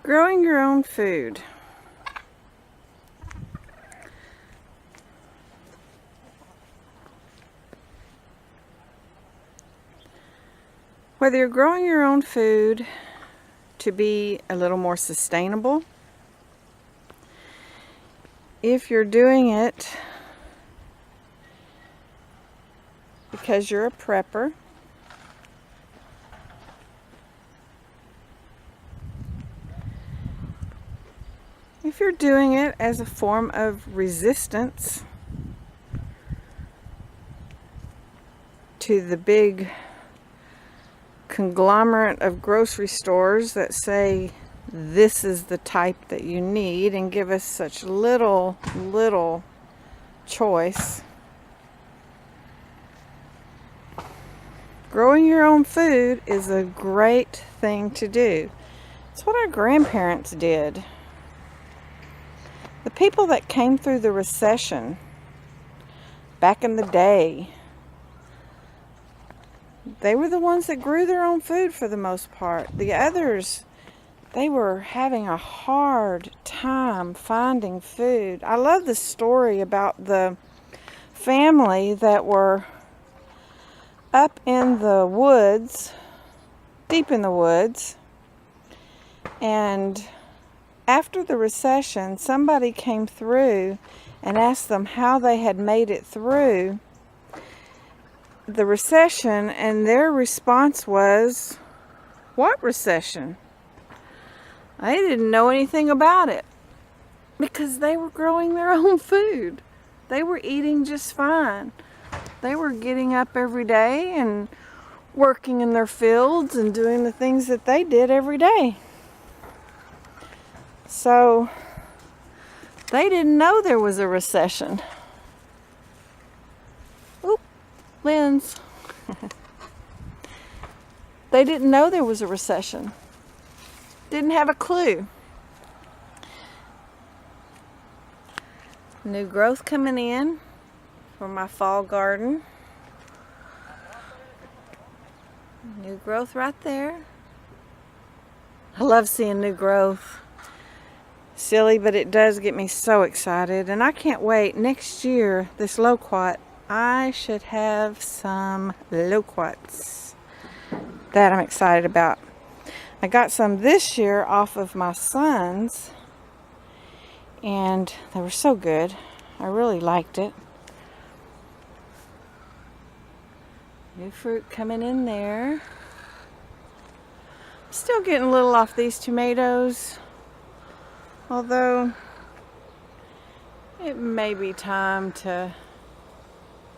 Growing your own food. Whether you're growing your own food to be a little more sustainable, if you're doing it because you're a prepper, if you're doing it as a form of resistance to the big conglomerate of grocery stores that say this is the type that you need and give us such little choice. Growing your own food is a great thing to do. It's what our grandparents did. The people that came through the recession back in the day, they were the ones that grew their own food for the most part. The others, they were having a hard time finding food. I love the story about the family that were up in the woods, deep in the woods, and after the recession, somebody came through and asked them how they had made it through the recession, and their response was, "What recession?" They didn't know anything about it because they were growing their own food. They were eating just fine. They were getting up every day and working in their fields and doing the things that they did every day. So they didn't know there was a recession. Oop, lens. They didn't know there was a recession. Didn't have a clue. New growth coming in for my fall garden. New growth right there. I love seeing new growth. Silly, but it does get me so excited, and I can't wait. Next year, this loquat, I should have some loquats that I'm excited about. I got some this year off of my son's, and they were so good. I really liked it. New fruit coming in there. Still getting a little off these tomatoes, although it may be time to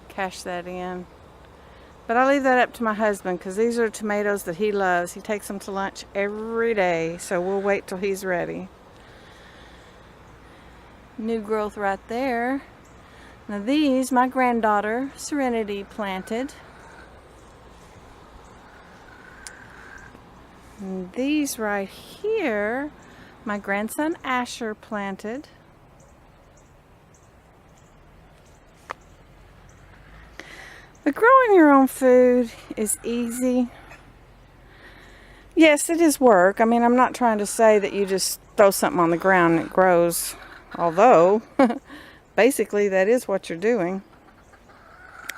cash that in. But I leave that up to my husband because these are tomatoes that he loves. He takes them to lunch every day, so we'll wait till he's ready. New growth right there. Now these, my granddaughter Serenity planted. And these right here, my grandson Asher planted. But growing your own food is easy. Yes, it is work. I mean, I'm not trying to say that you just throw something on the ground and it grows. Although, basically that is what you're doing.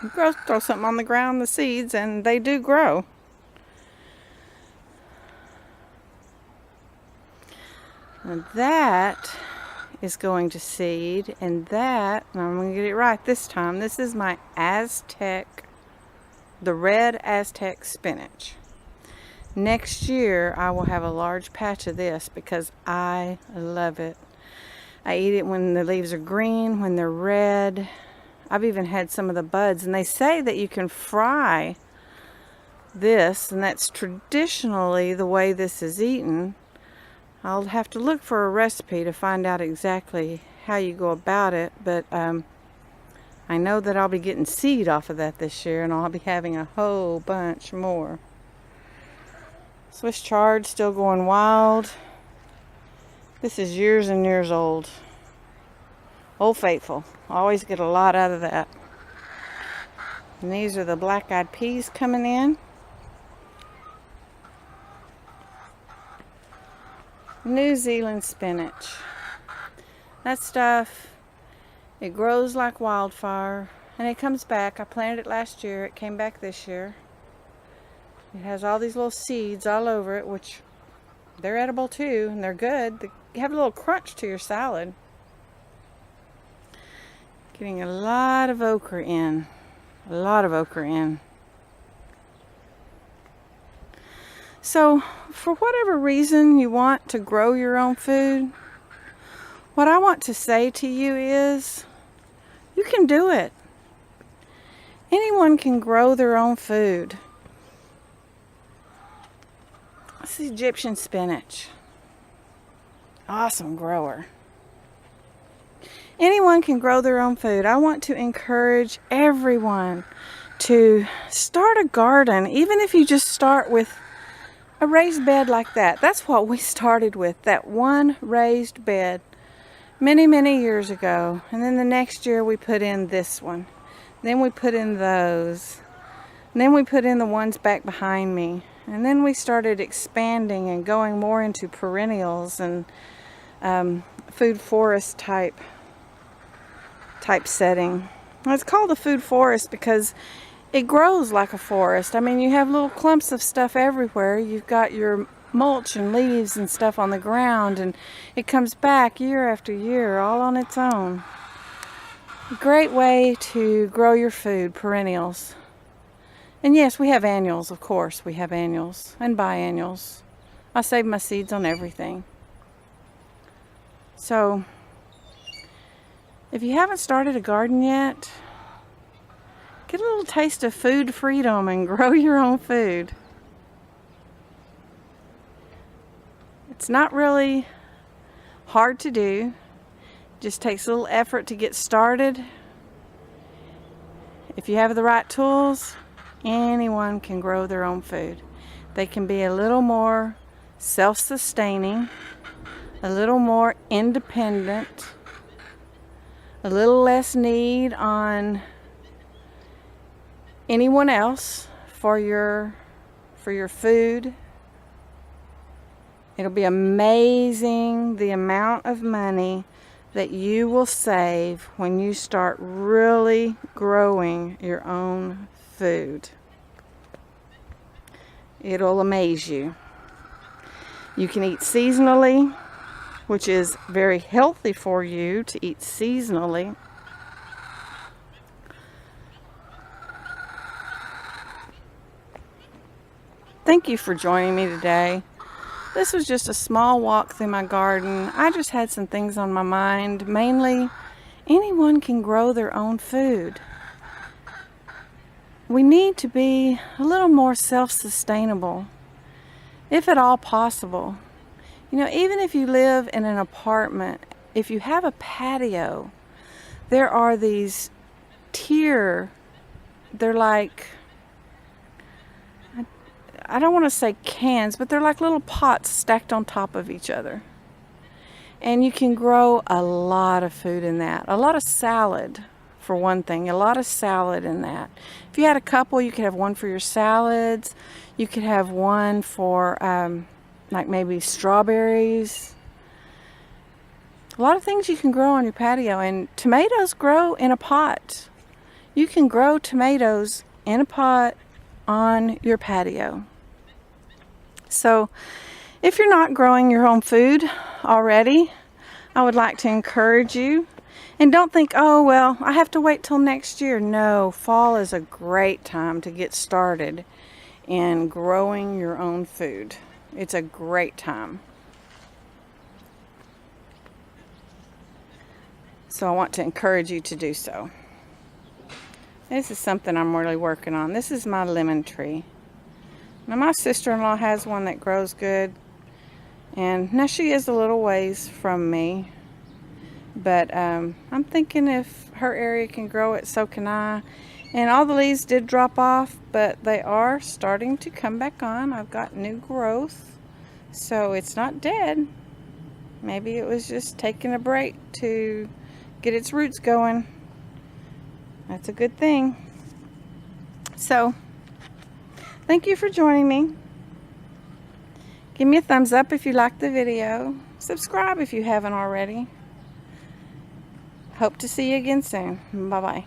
You throw something on the ground, the seeds, and they do grow. And that is going to seed, and that, and I'm going to get it right this time, this is my Aztec, the red Aztec spinach. Next year I will have a large patch of this because I love it. I eat it when the leaves are green, when they're red. I've even had some of the buds, and they say that you can fry this, and that's traditionally the way this is eaten. I'll have to look for a recipe to find out exactly how you go about it, but I know that I'll be getting seed off of that this year, and I'll be having a whole bunch more. Swiss chard still going wild. This is years and years old. Old Faithful. Always get a lot out of that. And these are the black-eyed peas coming in. New Zealand spinach. That stuff, it grows like wildfire, and it comes back. I planted it last year. It came back this year. It has all these little seeds all over it, which they're edible too, and they're good. They have a little crunch to your salad. Getting a lot of okra in. A lot of okra in. So, for whatever reason you want to grow your own food, what I want to say to you is, you can do it. Anyone can grow their own food. This is Egyptian spinach. Awesome grower. Anyone can grow their own food. I want to encourage everyone to start a garden, even if you just start with a raised bed like that. That's what we started with, that one raised bed many, many years ago. And then the next year we put in this one. Then we put in those. And then we put in the ones back behind me. And then we started expanding and going more into perennials and food forest type setting. Well, it's called a food forest because it grows like a forest. I mean, you have little clumps of stuff everywhere. You've got your mulch and leaves and stuff on the ground, and it comes back year after year all on its own. A great way to grow your food, perennials. And yes, we have annuals, of course. We have annuals and biennials. I save my seeds on everything. So, if you haven't started a garden yet, get a little taste of food freedom and grow your own food. It's not really hard to do. It just takes a little effort to get started. If you have the right tools, anyone can grow their own food. They can be a little more self-sustaining, a little more independent, a little less need on anyone else for your food. It'll be amazing the amount of money that you will save when you start really growing your own food. It'll amaze you. You can eat seasonally, which is very healthy for you to eat seasonally. Thank you for joining me today. This was just a small walk through my garden. I just had some things on my mind. Mainly, anyone can grow their own food. We need to be a little more self-sustainable, if at all possible. You know, even if you live in an apartment, if you have a patio, there are these they're like, I don't want to say cans, but they're like little pots stacked on top of each other. And you can grow a lot of food in that. A lot of salad, for one thing. A lot of salad in that. If you had a couple, you could have one for your salads. You could have one for like maybe strawberries. A lot of things you can grow on your patio. And tomatoes grow in a pot. You can grow tomatoes in a pot on your patio. So, if you're not growing your own food already, I would like to encourage you. And don't think, oh, well, I have to wait till next year. No, fall is a great time to get started in growing your own food. It's a great time. So I want to encourage you to do so. This is something I'm really working on. This is my lemon tree. Now my sister-in-law has one that grows good. And now she is a little ways from me. But I'm thinking if her area can grow it, so can I. And all the leaves did drop off, but they are starting to come back on. I've got new growth. So it's not dead. Maybe it was just taking a break to get its roots going. That's a good thing. So, thank you for joining me. Give me a thumbs up if you liked the video. Subscribe if you haven't already. Hope to see you again soon. Bye-bye.